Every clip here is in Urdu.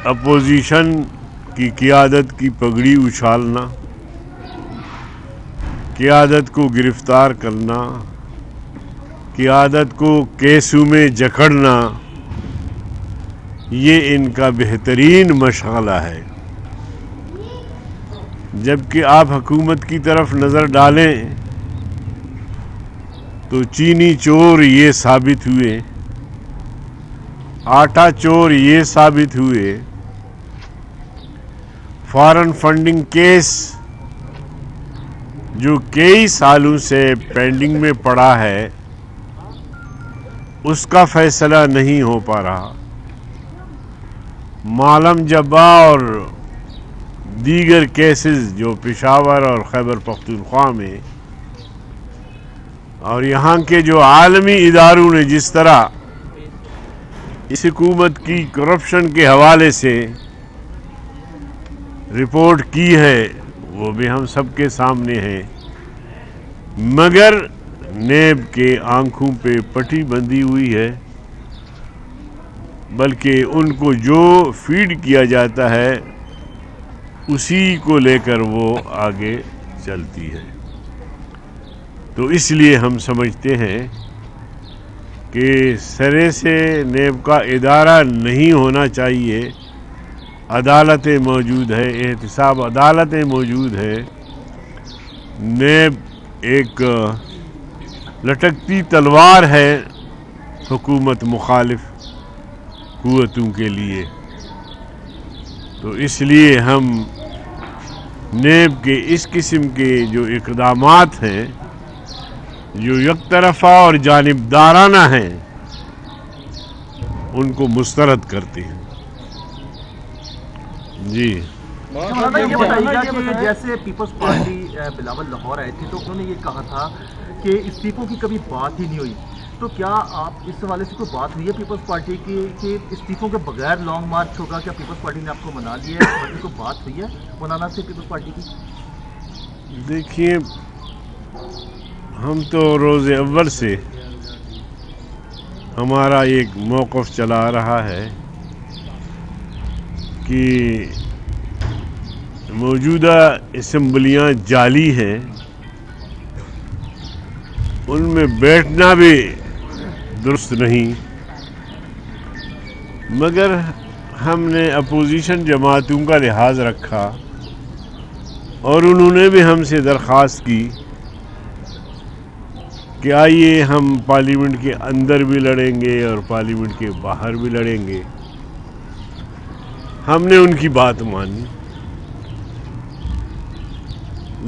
اپوزیشن کی قیادت کی پگڑی اچھالنا، قیادت کو گرفتار کرنا، قیادت کو کیسوں میں جکڑنا، یہ ان کا بہترین مشغلہ ہے۔ جبکہ آپ حکومت کی طرف نظر ڈالیں تو چینی چور یہ ثابت ہوئے، آٹا چور یہ ثابت ہوئے، فارن فنڈنگ کیس جو کئی سالوں سے پینڈنگ میں پڑا ہے اس کا فیصلہ نہیں ہو پا رہا، معلم جبا اور دیگر کیسز جو پشاور اور خیبر پختونخوا میں اور یہاں کے جو عالمی اداروں نے جس طرح اس حکومت کی کرپشن کے حوالے سے رپورٹ کی ہے وہ بھی ہم سب کے سامنے ہے، مگر نیب کے آنکھوں پہ پٹی بندھی ہوئی ہے، بلکہ ان کو جو فیڈ کیا جاتا ہے اسی کو لے کر وہ آگے چلتی ہے۔ تو اس لیے ہم سمجھتے ہیں کہ سرے سے نیب کا ادارہ نہیں ہونا چاہیے، عدالتیں موجود ہے، احتساب عدالتیں موجود ہے، نیب ایک لٹکتی تلوار ہے حکومت مخالف قوتوں کے لیے۔ تو اس لیے ہم نیب کے اس قسم کے جو اقدامات ہیں جو یک طرفہ اور جانبدارانہ ہیں ان کو مسترد کرتے ہیں۔ جی یہ بتائیے گا کہ جیسے پیپلز پارٹی بلاول لاہور آئے تھے تو انہوں نے یہ کہا تھا کہ استعفوں کی کبھی بات ہی نہیں ہوئی، تو کیا آپ اس حوالے سے کوئی بات ہوئی ہے پیپلز پارٹی کی کہ استعفوں کے بغیر لانگ مارچ ہوگا؟ کیا پیپلز پارٹی نے آپ کو منا لیا ہے؟ اس حوالے سے کوئی بات ہوئی ہے مولانا سے پیپلز پارٹی کی؟ دیکھیے، ہم تو روز اول سے ہمارا ایک موقف چلا رہا ہے کہ موجودہ اسمبلیاں جعلی ہیں، ان میں بیٹھنا بھی درست نہیں، مگر ہم نے اپوزیشن جماعتوں کا لحاظ رکھا اور انہوں نے بھی ہم سے درخواست کی کہ آئیے ہم پارلیمنٹ کے اندر بھی لڑیں گے اور پارلیمنٹ کے باہر بھی لڑیں گے۔ ہم نے ان کی بات مانی،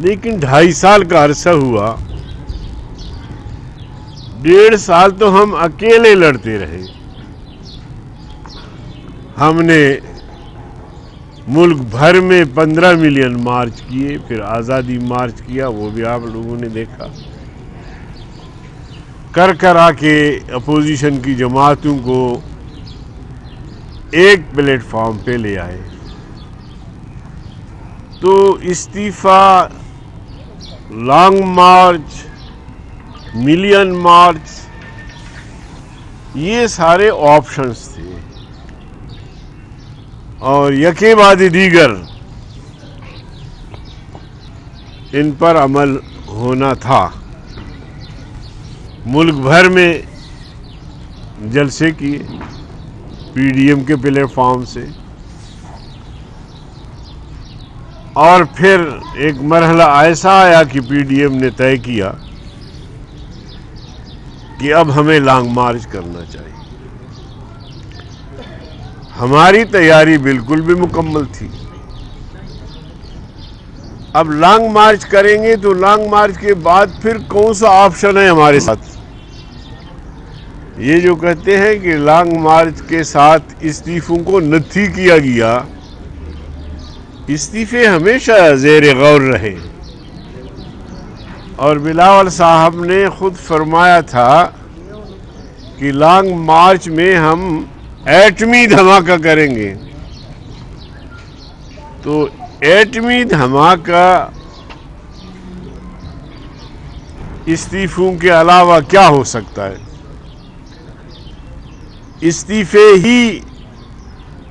لیکن 2.5 سال کا عرصہ ہوا، 1.5 سال تو ہم اکیلے لڑتے رہے۔ ہم نے ملک بھر میں 15 ملین مارچ کیے، پھر آزادی مارچ کیا، وہ بھی آپ لوگوں نے دیکھا، کر آ کے اپوزیشن کی جماعتوں کو ایک پلیٹ فارم پہ لے آئے۔ تو استعفیٰ، لانگ مارچ، ملین مارچ، یہ سارے آپشنز تھے اور یکے بعد دیگر ان پر عمل ہونا تھا۔ ملک بھر میں جلسے کیے پی ڈی ایم کے پلیٹ فارم سے، اور پھر ایک مرحلہ ایسا آیا کہ پی ڈی ایم نے طے کیا کہ اب ہمیں لانگ مارچ کرنا چاہیے۔ ہماری تیاری بالکل بھی مکمل تھی۔ اب لانگ مارچ کریں گے تو لانگ مارچ کے بعد پھر کون سا آپشن ہے ہمارے ساتھ؟ یہ جو کہتے ہیں کہ لانگ مارچ کے ساتھ استعفوں کو نتھی کیا گیا، استعفے ہمیشہ زیر غور رہے، اور بلاول صاحب نے خود فرمایا تھا کہ لانگ مارچ میں ہم ایٹمی دھماکہ کریں گے۔ تو ایٹمی دھماکہ استعفوں کے علاوہ کیا ہو سکتا ہے؟ استعفے ہی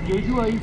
JUI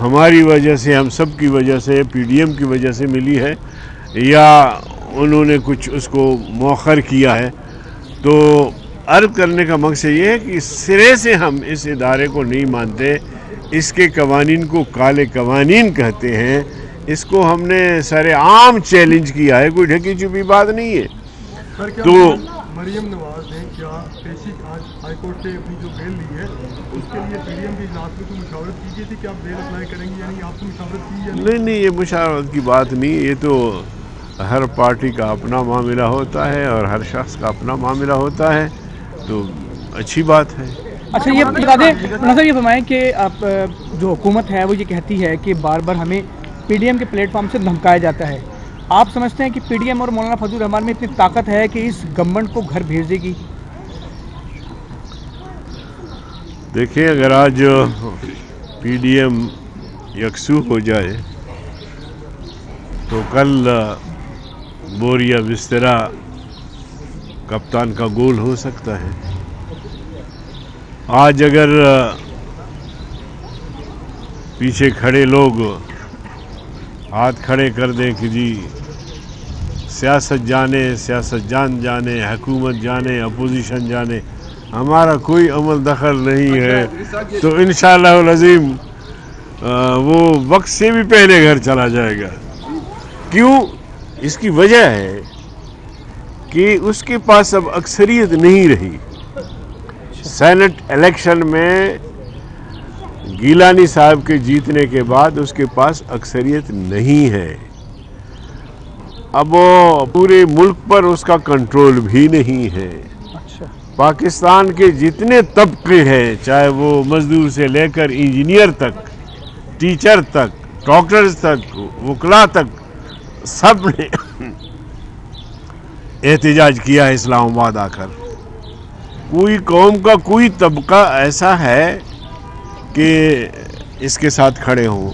ہماری وجہ سے, ہم سب کی وجہ سے, PDM کی وجہ سے ملی ہے یا انہوں نے کچھ اس کو مؤخر کیا ہے. تو عرض کرنے کا مقصد یہ ہے کہ سرے سے ہم اس ادارے کو نہیں مانتے, اس کے قوانین کو کالے قوانین کہتے ہیں. اس کو ہم نے سر عام چیلنج کیا ہے, کوئی ڈھکی چھپی بات نہیں ہے. تو مریم نواز نے کیا پیشی آج ہائی کورٹ سے اپنی جو بیل لی ہے اس کے لیے PDM کی اجلاس میں کوئی مشاورت کی گئی تھی کہ آپ بیل اپلائی کریں گے, یعنی آپ سے مشاورت کی یا نہیں, یہ مشاورت کی بات نہیں, یہ تو ہر پارٹی کا اپنا معاملہ ہوتا ہے اور ہر شخص کا اپنا معاملہ ہوتا ہے, تو اچھی بات ہے. اچھا یہ بتا دیں نظر یہ فرمائیں کہ آپ جو حکومت ہے وہ یہ کہتی ہے کہ بار بار ہمیں PDM کے پلیٹ فارم سے دھمکایا جاتا ہے, آپ سمجھتے ہیں کہ PDM اور مولانا فضل الرحمان میں اتنی طاقت ہے کہ اس گورنمنٹ کو گھر بھیج دے گی؟ دیکھیں, اگر آج PDM یکسو ہو جائے تو کل بوریا بسترا کپتان کا گول ہو سکتا ہے. آج اگر پیچھے کھڑے لوگ ہاتھ کھڑے کر دیں کہ جی سیاست جانے, سیاست جانے, حکومت جانے, اپوزیشن جانے, ہمارا کوئی عمل دخل نہیں ہے, تو انشاءاللہ العظیم وہ وقت سے بھی پہلے گھر چلا جائے گا. کیوں؟ اس کی وجہ ہے کہ اس کے پاس اب اکثریت نہیں رہی. سینٹ الیکشن میں گیلانی صاحب کے جیتنے کے بعد اس کے پاس اکثریت نہیں ہے. اب وہ پورے ملک پر اس کا کنٹرول بھی نہیں ہے. پاکستان کے جتنے طبقے ہیں, چاہے وہ مزدور سے لے کر انجینئر تک, ٹیچر تک, ڈاکٹرز تک, وکلاء تک, سب نے احتجاج کیا ہے اسلام آباد آ کر. کوئی قوم کا کوئی طبقہ ایسا ہے کہ اس کے ساتھ کھڑے ہوں.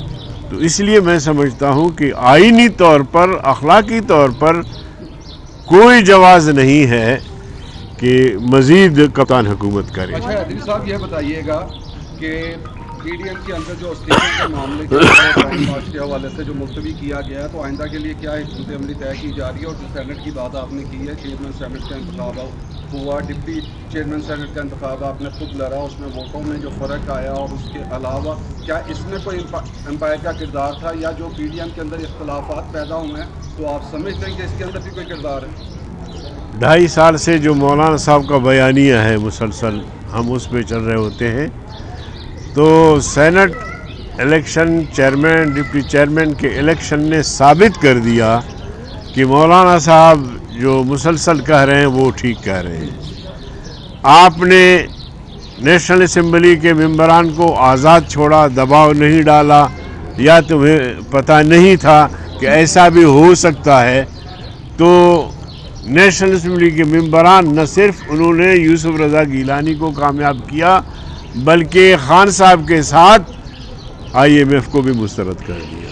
تو اس لیے میں سمجھتا ہوں کہ آئینی طور پر, اخلاقی طور پر کوئی جواز نہیں ہے کہ مزید کپتان حکومت کرے. اچھا عدیل صاحب یہ بتائیے گا کہ PDM کے اندر جو اسٹیشن کے معاملے کے حوالے سے جو ملتوی کیا گیا ہے, تو آئندہ کے لیے کیا حکمت عملی طے کی جا رہی ہے؟ اور جو سینٹ کی بات آپ نے کی ہے, چیئرمین سینٹ کا انتخاب ہوا, ڈپٹی چیئرمین سینٹ کا انتخاب آپ نے خود لڑا, اس میں ووٹوں میں جو فرق آیا, اور اس کے علاوہ کیا اس میں کوئی امپائر کا کردار تھا, یا جو PDM کے اندر اختلافات پیدا ہوئے ہیں تو آپ سمجھتے ہیں کہ اس کے اندر بھی کوئی کردار ہے؟ 2.5 سال سے جو مولانا صاحب کا بیانیہ ہے مسلسل ہم اس پہ چل رہے ہوتے ہیں, تو Saint election chairman, deputy chairman کے الیکشن نے ثابت کر دیا کہ مولانا صاحب جو مسلسل کہہ رہے ہیں وہ ٹھیک کہہ رہے ہیں. آپ نے نیشنل اسمبلی کے ممبران کو آزاد چھوڑا, دباؤ نہیں ڈالا, یا تمہیں پتہ نہیں تھا کہ ایسا بھی ہو سکتا ہے؟ تو نیشنل اسمبلی کے ممبران نہ صرف انہوں نے یوسف رضا گیلانی کو کامیاب کیا, بلکہ خان صاحب کے ساتھ IMF کو بھی مسترد کر دیا.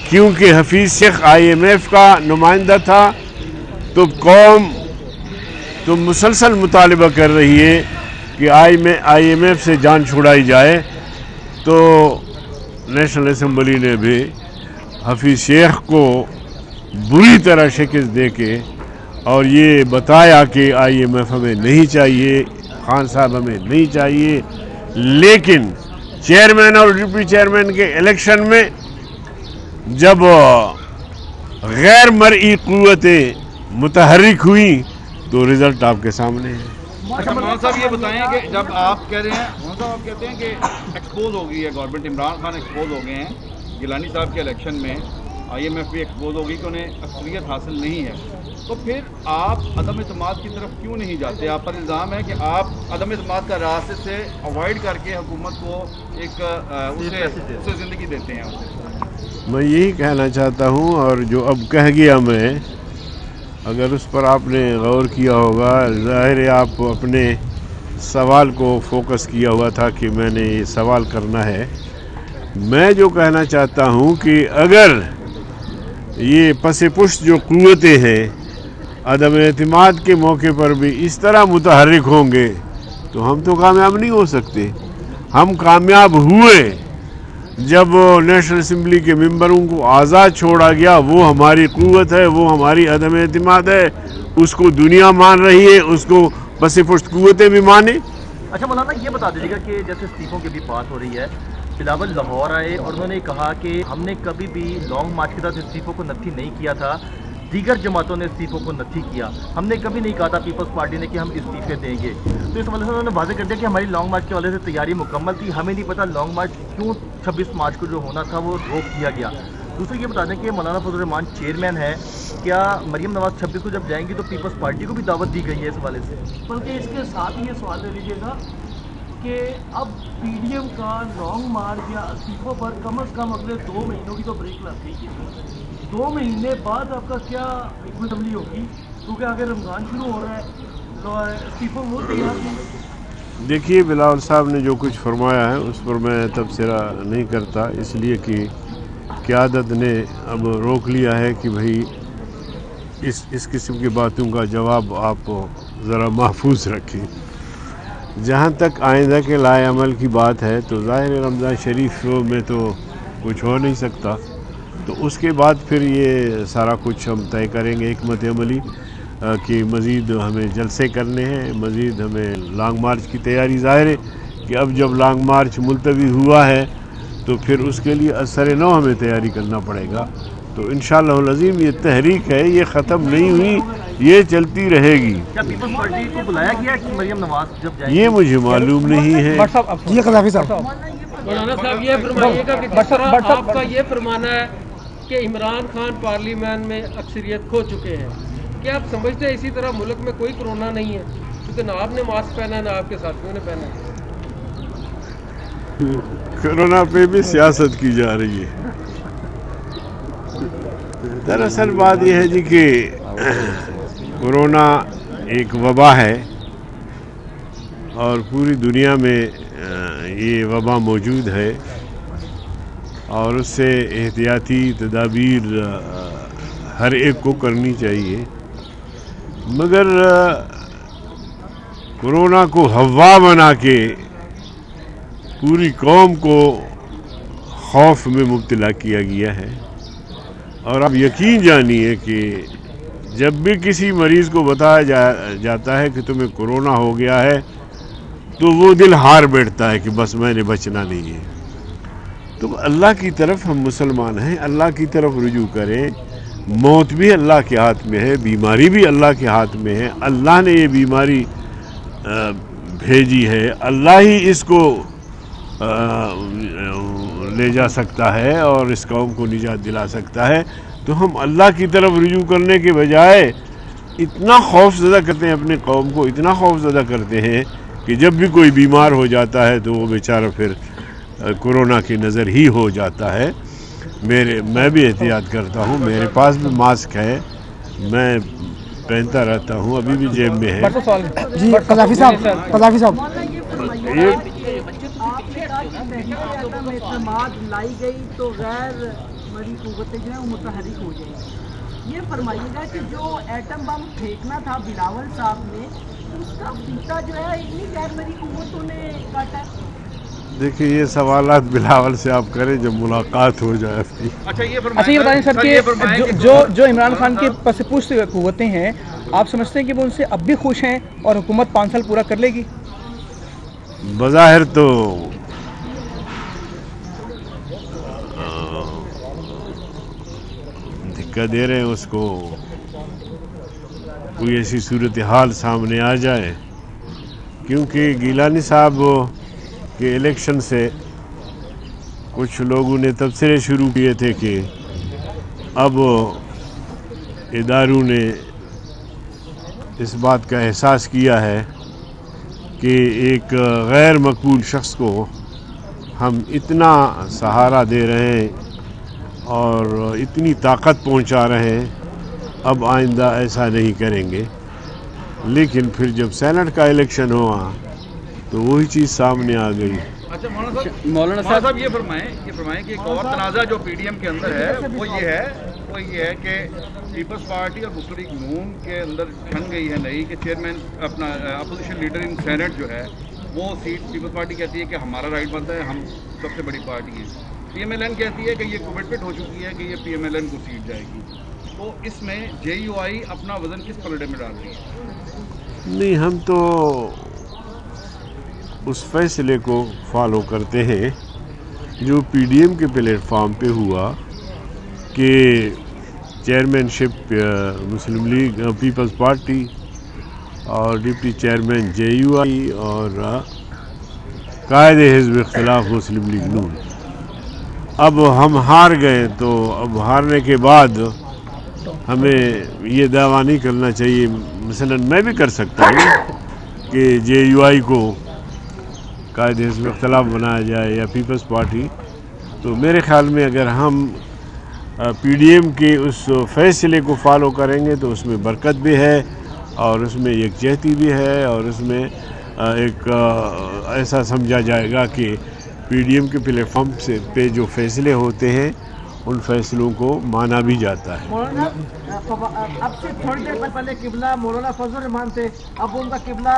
کیونکہ حفیظ شیخ IMF کا نمائندہ تھا, تو قوم تو مسلسل مطالبہ کر رہی ہے کہ IMF سے جان چھڑائی جائے. تو نیشنل اسمبلی نے بھی حفیظ شیخ کو بری طرح شکست دے کے اور یہ بتایا کہ IMF ہمیں نہیں چاہیے, خان صاحب ہمیں نہیں چاہیے. لیکن چیئرمین اور ڈپٹی چیئرمین کے الیکشن میں جب غیر مرئی قوتیں متحرک ہوئیں تو رزلٹ آپ کے سامنے ہے. اچھا مولانا صاحب یہ بتائیں کہ جب آپ کہہ رہے ہیں, مولانا صاحب آپ کہتے ہیں کہ ایکسپوز ہو گئی ہے گورنمنٹ, عمران خان ایکسپوز ہو گئے ہیں گیلانی صاحب کے الیکشن میں, IMF بھی ایکسپوز ہو گئی کہ انہیں اکثریت حاصل نہیں ہے, تو پھر آپ عدم اعتماد کی طرف کیوں نہیں جاتے؟ آپ پر الزام ہے کہ آپ عدم اعتماد کا راستے سے اوائڈ کر کے حکومت کو ایک اسے زندگی دیتے ہیں. میں یہی کہنا چاہتا ہوں, اور جو اب کہہ گیا میں, اگر اس پر آپ نے غور کیا ہوگا, ظاہر ہے آپ اپنے سوال کو فوکس کیا ہوا تھا کہ میں نے یہ سوال کرنا ہے. میں جو کہنا چاہتا ہوں کہ اگر یہ پس پشت جو قوتیں ہیں عدم اعتماد کے موقع پر بھی اس طرح متحرک ہوں گے تو ہم تو کامیاب نہیں ہو سکتے. ہم کامیاب ہوئے جب نیشنل اسمبلی کے ممبروں کو آزاد چھوڑا گیا، وہ ہماری قوت ہے، وہ ہماری عدم اعتماد ہے، اس کو دنیا مان رہی ہے، اس کو پس پشت قوتیں بھی مانیں۔ اچھا مولانا یہ بتا دیجیے گا کہ جیسے استعفوں کی بھی بات ہو رہی ہے، بلاول لاہور آئے اور انہوں نے کہا کہ ہم نے کبھی بھی لانگ مارچ کے تحت استعفوں کو نفی نہیں کیا تھا، دیگر جماعتوں نے استعفوں کو نفی کیا، ہم نے کبھی نہیں کہا تھا پیپلز پارٹی نے کہ ہم استعفے دیں گے۔ تو اس حوالے سے انہوں نے واضح کر دیا کہ ہماری لانگ مارچ کے حوالے سے تیاری مکمل تھی، ہمیں نہیں پتا لانگ مارچ کیوں 26 مارچ کو جو ہونا تھا وہ روک دیا گیا۔ دوسرا یہ بتا دیں کہ مولانا فضل الرحمان چیئرمین ہے، کیا مریم نواز 26 کو جب جائیں گی تو پیپلز پارٹی کو بھی دعوت دی گئی ہے اس حوالے سے؟ بلکہ اس کے ساتھ یہ سوال لے لیجیے گا کہ اب پی ڈی ایم کا لانگ مارچ یا استعفوں پر کم از کم اگلے 2 مہینوں کی تو بریک لگ گئی ہے۔ 2 مہینے بعد آپ کا کیا حکمت عملی ہوگی؟ کیونکہ آگے رمضان شروع ہو رہا ہے تو استعفوں وہ تیار نہیں۔ دیکھیے بلاول صاحب نے جو کچھ فرمایا ہے اس پر میں تبصرہ نہیں کرتا، اس لیے کہ قیادت نے اب روک لیا ہے کہ بھئی اس قسم کی باتوں کا جواب آپ ذرا محفوظ رکھیں۔ جہاں تک آئندہ کے لائے عمل کی بات ہے تو ظاہر رمضان شریف میں تو کچھ ہو نہیں سکتا، تو اس کے بعد پھر یہ سارا کچھ ہم طے کریں گے حکمت عملی کہ مزید ہمیں جلسے کرنے ہیں، مزید ہمیں لانگ مارچ کی تیاری۔ ظاہر ہے کہ اب جب لانگ مارچ ملتوی ہوا ہے تو پھر اس کے لیے اثر نو ہمیں تیاری کرنا پڑے گا۔ تو انشاءاللہ العظیم یہ تحریک ہے، یہ ختم نہیں ہوئی، یہ چلتی رہے گی۔ کیا پیپلز پارٹی کو بلایا گیا کہ مریم نواز جب جائیں یہ مجھے معلوم نہیں ہے۔ یہ قذافی صاحب مولانا صاحب یہ فرمائیے گا کہ جس طرح آپ کا یہ فرمانا ہے کہ عمران خان پارلیمان میں اکثریت کھو چکے ہیں، کیا آپ سمجھتے ہیں اسی طرح ملک میں کوئی کرونا نہیں ہے؟ کیونکہ نہ آپ نے ماسک پہنا ہے نہ آپ کے ساتھیوں نے پہنا ہے۔ کرونا پہ بھی سیاست کی جا رہی ہے۔ دراصل بات یہ ہے جی کہ کرونا ایک وبا ہے اور پوری دنیا میں یہ وبا موجود ہے، اور اس سے احتیاطی تدابیر ہر ایک کو کرنی چاہیے، مگر کرونا کو ہوا بنا کے پوری قوم کو خوف میں مبتلا کیا گیا ہے۔ اور آپ یقین جانیے کہ جب بھی کسی مریض کو بتایا جاتا ہے کہ تمہیں کرونا ہو گیا ہے تو وہ دل ہار بیٹھتا ہے کہ بس میں نے بچنا نہیں ہے۔ تو اللہ کی طرف ہم مسلمان ہیں، اللہ کی طرف رجوع کریں۔ موت بھی اللہ کے ہاتھ میں ہے، بیماری بھی اللہ کے ہاتھ میں ہے، اللہ نے یہ بیماری بھیجی ہے، اللہ ہی اس کو لے جا سکتا ہے اور اس قوم کو نجات دلا سکتا ہے۔ تو ہم اللہ کی طرف رجوع کرنے کے بجائے اتنا خوف زدہ کرتے ہیں اپنے قوم کو، اتنا خوف زدہ کرتے ہیں کہ جب بھی کوئی بیمار ہو جاتا ہے تو وہ بیچارہ پھر کرونا کی نظر ہی ہو جاتا ہے۔ میں بھی احتیاط کرتا ہوں، میرے پاس بھی ماسک ہے، میں پہنتا رہتا ہوں، ابھی بھی جیب میں ہے۔ جی قذافی صاحب اعتماد لائی گئی تو غیر بڑی قوتیں جو ہیں وہ متحرک ہو جائیں گی۔ یہ فرمائیے گا کہ جو ایٹم بم پھینکنا تھا بلاول صاحب نے، اس کا پیتا جو ہے اتنی غیر بڑی قوتوں نے کاٹا۔ دیکھیے یہ سوالات بلاول سے آپ کریں جب ملاقات ہو جائے اپنی۔ اچھا یہ بتائیں سر کہ جو عمران خان کے پس پشت قوتیں ہیں، آپ سمجھتے ہیں کہ وہ ان سے اب بھی خوش ہیں اور حکومت 5 سال پورا کر لے گی؟ بظاہر تو دھکا دے رہے ہیں اس کو، کوئی ایسی صورتحال سامنے آ جائے، کیونکہ گیلانی صاحب کے الیکشن سے کچھ لوگوں نے تبصرے شروع کیے تھے کہ اب اداروں نے اس بات کا احساس کیا ہے کہ ایک غیر مقبول شخص کو ہم اتنا سہارا دے رہے ہیں اور اتنی طاقت پہنچا رہے ہیں، اب آئندہ ایسا نہیں کریں گے۔ لیکن پھر جب سینٹ کا الیکشن ہوا تو وہی چیز سامنے آ گئی۔ اچھا مولانا صاحب یہ فرمائیں کہ ایک اور تنازع جو پی ڈی ایم کے اندر ہے وہ یہ ہے کہ پیپلز پارٹی اور مسلم لیگ نون کے اندر ٹھن گئی ہے نئی کہ چیئرمین اپنا اپوزیشن لیڈر ان سینٹ جو ہے وہ سیٹ پیپلز پارٹی کہتی ہے کہ ہمارا رائٹ بنتا ہے، ہم سب سے بڑی پارٹی ہیں، PMLN کہتی ہے کہ یہ کمٹمنٹ ہو چکی ہے کہ یہ PMLN کو سیٹ جائے گی، تو اس میں JUI اپنا وزن کس پلڑے میں ڈال رہی ہے؟ نہیں، ہم تو اس فیصلے کو فالو کرتے ہیں جو PDM کے پلیٹ فارم پہ ہوا کہ چیئرمین شپ مسلم لیگ پیپلز پارٹی اور ڈپٹی چیئرمین JUI اور قائد حزب اختلاف مسلم لیگ نون. اب ہم ہار گئے تو اب ہارنے کے بعد ہمیں یہ دعویٰ نہیں کرنا چاہیے. مثلا میں بھی کر سکتا ہوں کہ JUI کو قائد حزب اختلاف بنایا جائے یا پیپلز پارٹی. تو میرے خیال میں اگر ہم PDM کے اس فیصلے کو فالو کریں گے تو اس میں برکت بھی ہے اور اس میں یکجہتی بھی ہے اور اس میں ایک ایسا سمجھا جائے گا کہ PDM کے پلیٹ فارم سے پہ جو فیصلے ہوتے ہیں ان فیصلوں کو مانا بھی جاتا ہے. مولانا اب سے تھوڑی دیر پہلے قبلہ مولانا فضل الرحمان تھے، اب ان کا قبلہ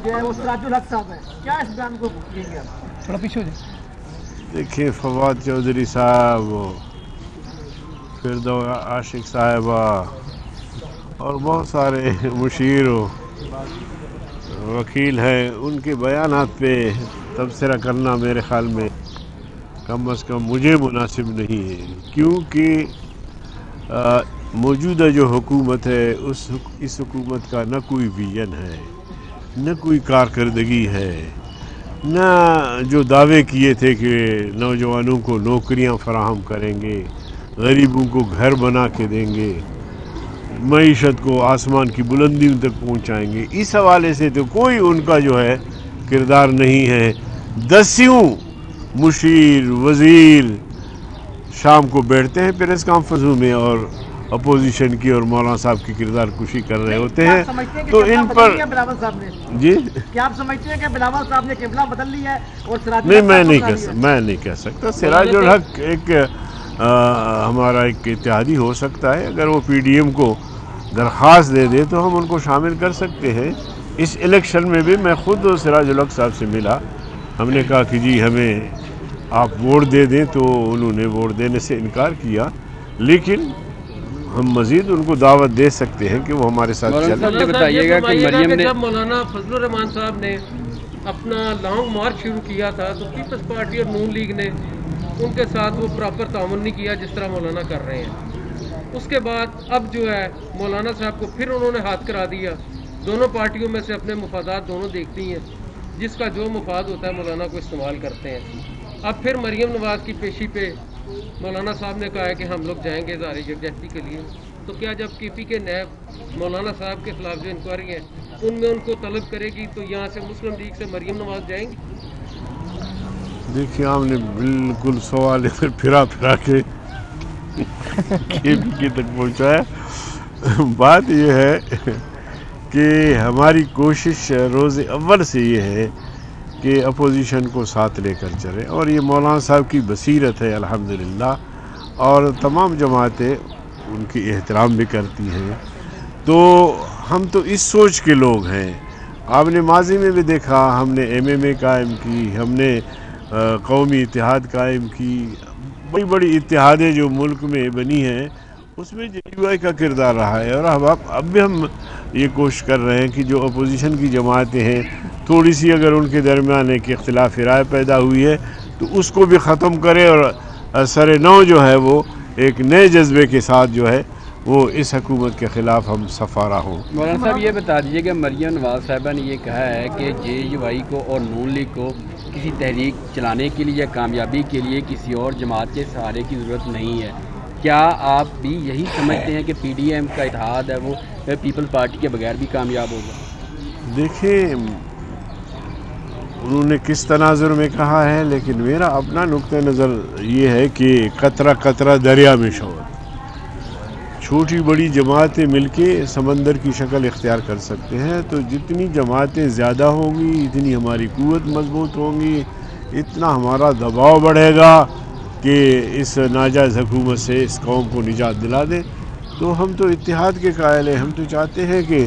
جو ہے وہ سراج الحق صاحب ہے، کیا اس بیان کو لیں گے آپ؟ تھوڑا پیچھے ہو جائیں. دیکھیں، فواد چودھری صاحب، فردوس عاشق صاحبہ اور بہت سارے مشیر و وکیل ہیں، ان کے بیانات پہ تبصرہ کرنا میرے خیال میں کم از کم مجھے مناسب نہیں ہے، کیونکہ موجودہ جو حکومت ہے اس حکومت کا نہ کوئی ویژن ہے، نہ کوئی کارکردگی ہے، نہ جو دعوے کیے تھے کہ نوجوانوں کو نوکریاں فراہم کریں گے، غریبوں کو گھر بنا کے دیں گے، معیشت کو آسمان کی بلندیوں تک پہنچائیں گے. اس حوالے سے تو کوئی ان کا جو ہے کردار نہیں ہے. دسیوں مشیر وزیر شام کو بیٹھتے ہیں پریس کانفرنسوں میں اور اپوزیشن کی اور مولانا صاحب کی کردار کشی کر رہے ہوتے ہیں. تو ان پر جی کیا آپ سمجھتے ہیں کہ بلاول صاحب نے قبلہ بدل لی ہے اور سراج نہیں، میں نہیں کہہ سکتا. سراج الحق ایک ہمارا ایک اتحادی ہو سکتا ہے. اگر وہ PDM کو درخواست دے دے تو ہم ان کو شامل کر سکتے ہیں. اس الیکشن میں بھی میں خود سراج الحق صاحب سے ملا، ہم نے کہا کہ جی ہمیں آپ ووٹ دے دیں، تو انہوں نے ووٹ دینے سے انکار کیا. لیکن ہم مزید ان کو دعوت دے سکتے ہیں کہ وہ ہمارے ساتھ چلیں. بتائیے گا کہ مریم نے جب مولانا فضل الرحمان صاحب نے اپنا لانگ مارچ شروع کیا تھا تو پیپلز پارٹی اور نون لیگ نے ان کے ساتھ وہ پراپر تعاون نہیں کیا جس طرح مولانا کر رہے ہیں. اس کے بعد اب جو ہے مولانا صاحب کو پھر انہوں نے ہاتھ کرا دیا. دونوں پارٹیوں میں سے اپنے مفادات دونوں دیکھتی ہیں، جس کا جو مفاد ہوتا ہے مولانا کو استعمال کرتے ہیں. اب پھر مریم نواز کی پیشی پہ مولانا صاحب نے کہا ہے کہ ہم لوگ جائیں گے اظہار یکجہتی کے لیے. تو کیا جب KP کے نیب مولانا صاحب کے خلاف جو انکوائری ہے ان میں ان کو طلب کرے گی تو یہاں سے مسلم لیگ سے مریم نواز جائیں گی؟ دیکھیے، آپ نے بالکل سوال پھر پھرا کے KP تک پہنچایا. بات یہ ہے کہ ہماری کوشش روز اول سے یہ ہے کہ اپوزیشن کو ساتھ لے کر چلے، اور یہ مولانا صاحب کی بصیرت ہے الحمدللہ، اور تمام جماعتیں ان کی احترام بھی کرتی ہیں. تو ہم تو اس سوچ کے لوگ ہیں. آپ نے ماضی میں بھی دیکھا، ہم نے MMA قائم کی، ہم نے قومی اتحاد قائم کی، بڑی بڑی اتحادیں جو ملک میں بنی ہیں اس میں JUI کا کردار رہا ہے. اور اب بھی ہم یہ کوشش کر رہے ہیں کہ جو اپوزیشن کی جماعتیں ہیں، تھوڑی سی اگر ان کے درمیان ایک اختلاف رائے پیدا ہوئی ہے تو اس کو بھی ختم کرے اور سر نو جو ہے وہ ایک نئے جذبے کے ساتھ جو ہے وہ اس حکومت کے خلاف ہم سفارہ ہوں. مولانا صاحب یہ بتا دیجیے کہ مریم نواز صاحبہ نے یہ کہا ہے کہ JUI کو اور نون لیگ کو کسی تحریک چلانے کے لیے یا کامیابی کے لیے کسی اور جماعت کے سہارے کی ضرورت نہیں ہے. کیا آپ بھی یہی سمجھتے ہیں کہ PDM کا اتحاد ہے وہ پیپلز پارٹی کے بغیر بھی کامیاب ہوگا؟ دیکھیں، انہوں نے کس تناظر میں کہا ہے، لیکن میرا اپنا نقطہ نظر یہ ہے کہ قطرہ قطرہ دریا میں شور. چھوٹی بڑی جماعتیں مل کے سمندر کی شکل اختیار کر سکتے ہیں. تو جتنی جماعتیں زیادہ ہوں گی اتنی ہماری قوت مضبوط ہوں گی، اتنا ہمارا دباؤ بڑھے گا کہ اس ناجائز حکومت سے اس قوم کو نجات دلا دے. تو ہم تو اتحاد کے قائل ہیں. ہم تو چاہتے ہیں کہ